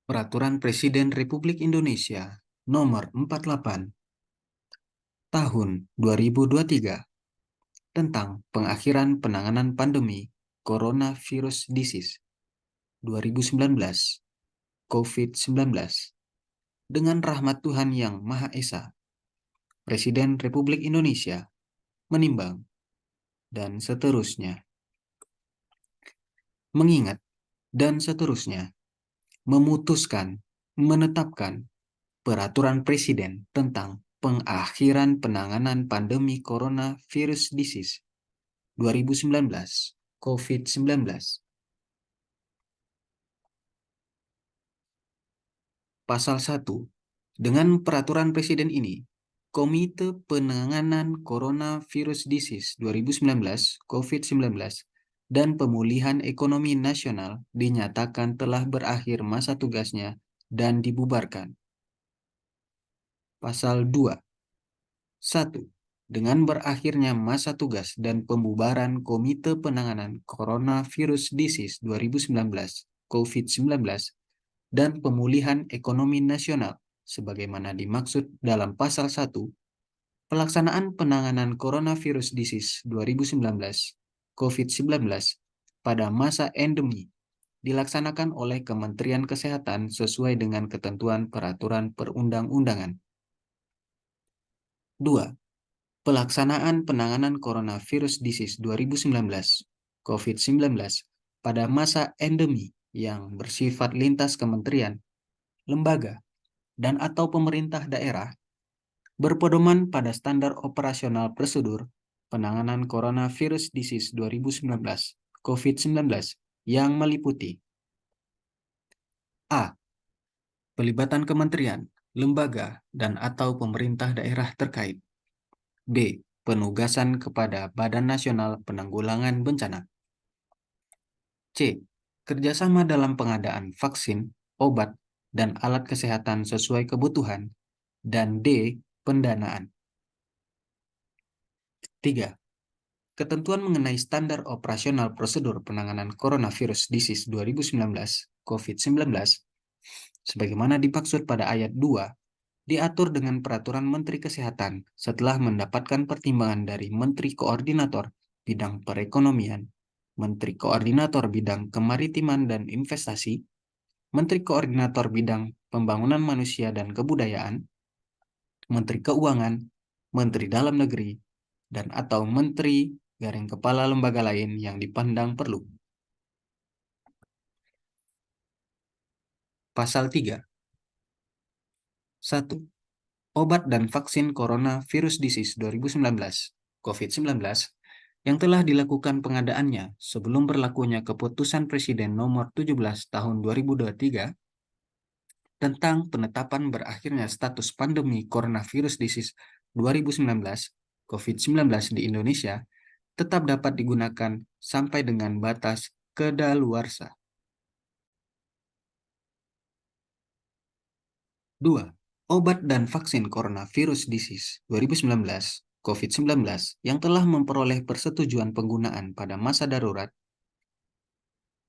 Peraturan Presiden Republik Indonesia Nomor 48 Tahun 2023 tentang pengakhiran penanganan pandemi Coronavirus Disease 2019 COVID-19 dengan rahmat Tuhan Yang Maha Esa, Presiden Republik Indonesia menimbang dan seterusnya, mengingat dan seterusnya, memutuskan, menetapkan Peraturan Presiden tentang pengakhiran penanganan pandemi Coronavirus Disease 2019 COVID-19. Pasal 1. Dengan Peraturan Presiden ini, Komite Penanganan Coronavirus Disease 2019 COVID-19 dan Pemulihan Ekonomi Nasional dinyatakan telah berakhir masa tugasnya dan dibubarkan. Pasal 2. 1. Dengan berakhirnya masa tugas dan pembubaran Komite Penanganan Coronavirus Disease 2019 COVID-19 dan Pemulihan Ekonomi Nasional sebagaimana dimaksud dalam Pasal 1, pelaksanaan penanganan Coronavirus Disease 2019 COVID-19 pada masa endemi dilaksanakan oleh Kementerian Kesehatan sesuai dengan ketentuan peraturan perundang-undangan. 2. Pelaksanaan penanganan Coronavirus Disease 2019 COVID-19 pada masa endemi yang bersifat lintas kementerian, lembaga, dan atau pemerintah daerah berpedoman pada standar operasional prosedur penanganan Coronavirus Disease 2019 COVID-19 yang meliputi A. Pelibatan kementerian, lembaga, dan atau pemerintah daerah terkait. B. Penugasan kepada Badan Nasional Penanggulangan Bencana. C. Kerjasama dalam pengadaan vaksin, obat, dan alat kesehatan sesuai kebutuhan. Dan D. Pendanaan. 3. Ketentuan mengenai standar operasional prosedur penanganan Coronavirus Disease 2019 COVID-19 sebagaimana dimaksud pada ayat 2 diatur dengan Peraturan Menteri Kesehatan setelah mendapatkan pertimbangan dari Menteri Koordinator Bidang Perekonomian, Menteri Koordinator Bidang Kemaritiman dan Investasi, Menteri Koordinator Bidang Pembangunan Manusia dan Kebudayaan, Menteri Keuangan, Menteri Dalam Negeri, dan atau Menteri garing kepala lembaga lain yang dipandang perlu. Pasal 3. 1. Obat dan vaksin Coronavirus Disease 2019 COVID-19 yang telah dilakukan pengadaannya sebelum berlakunya Keputusan Presiden Nomor 17 Tahun 2023 tentang penetapan berakhirnya status pandemi Coronavirus Disease 2019 COVID-19 di Indonesia tetap dapat digunakan sampai dengan batas kedaluarsa. 2. Obat dan vaksin Coronavirus Disease 2019 COVID-19 yang telah memperoleh persetujuan penggunaan pada masa darurat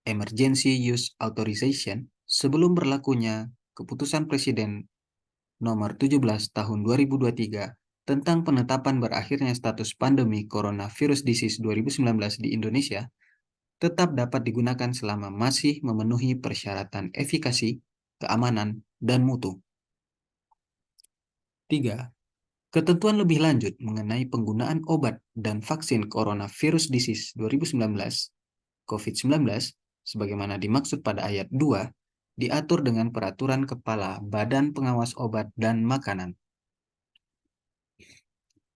Emergency Use Authorization sebelum berlakunya Keputusan Presiden Nomor 17 Tahun 2023 tentang penetapan berakhirnya status pandemi Coronavirus Disease 2019 di Indonesia tetap dapat digunakan selama masih memenuhi persyaratan efikasi, keamanan, dan mutu. 3. Ketentuan lebih lanjut mengenai penggunaan obat dan vaksin Coronavirus Disease 2019 COVID-19 sebagaimana dimaksud pada ayat 2 diatur dengan Peraturan Kepala Badan Pengawas Obat dan Makanan.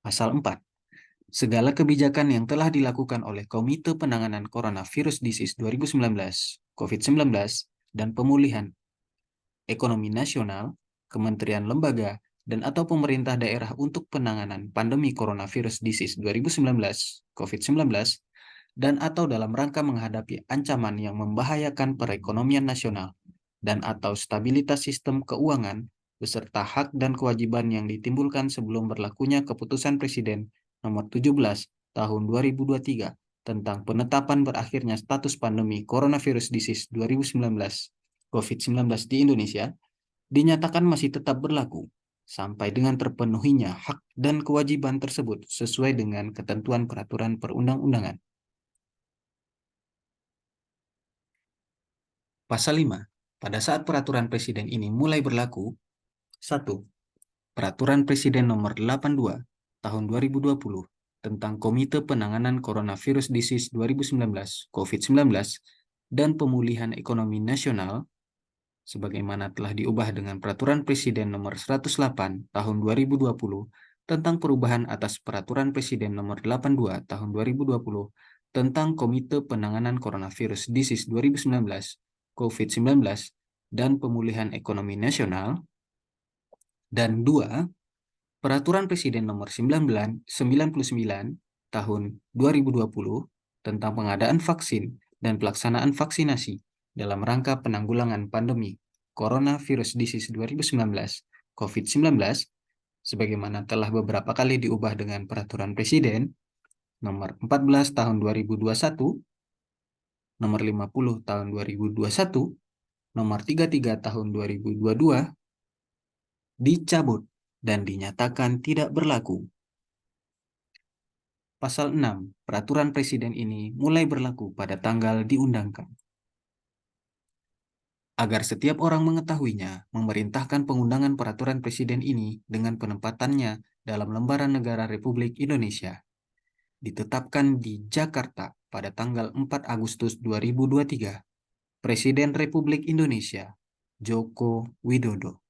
Pasal 4. Segala kebijakan yang telah dilakukan oleh Komite Penanganan Coronavirus Disease 2019 COVID-19 dan Pemulihan Ekonomi Nasional, Kementerian Lembaga, dan atau pemerintah daerah untuk penanganan pandemi Coronavirus Disease 2019 COVID-19 dan atau dalam rangka menghadapi ancaman yang membahayakan perekonomian nasional dan atau stabilitas sistem keuangan beserta hak dan kewajiban yang ditimbulkan sebelum berlakunya Keputusan Presiden Nomor 17 Tahun 2023 tentang penetapan berakhirnya status pandemi Coronavirus Disease 2019 COVID-19 di Indonesia dinyatakan masih tetap berlaku sampai dengan terpenuhinya hak dan kewajiban tersebut sesuai dengan ketentuan peraturan perundang-undangan. Pasal 5. Pada saat peraturan presiden ini mulai berlaku, 1. Peraturan Presiden Nomor 82 Tahun 2020 tentang Komite Penanganan Coronavirus Disease 2019 COVID-19 dan Pemulihan Ekonomi Nasional sebagaimana telah diubah dengan Peraturan Presiden Nomor 108 Tahun 2020 tentang perubahan atas Peraturan Presiden Nomor 82 Tahun 2020 tentang Komite Penanganan Coronavirus Disease 2019 COVID-19 dan Pemulihan Ekonomi Nasional, dan 2. Peraturan Presiden Nomor 99 Tahun 2020 tentang pengadaan vaksin dan pelaksanaan vaksinasi dalam rangka penanggulangan pandemi Coronavirus Disease 2019 COVID-19 sebagaimana telah beberapa kali diubah dengan Peraturan Presiden Nomor 14 Tahun 2021, Nomor 50 Tahun 2021, Nomor 33 Tahun 2022 dicabut dan dinyatakan tidak berlaku. Pasal 6. Peraturan Presiden ini mulai berlaku pada tanggal diundangkan. Agar setiap orang mengetahuinya, memerintahkan pengundangan Peraturan Presiden ini dengan penempatannya dalam Lembaran Negara Republik Indonesia. Ditetapkan di Jakarta pada tanggal 4 Agustus 2023. Presiden Republik Indonesia, Joko Widodo.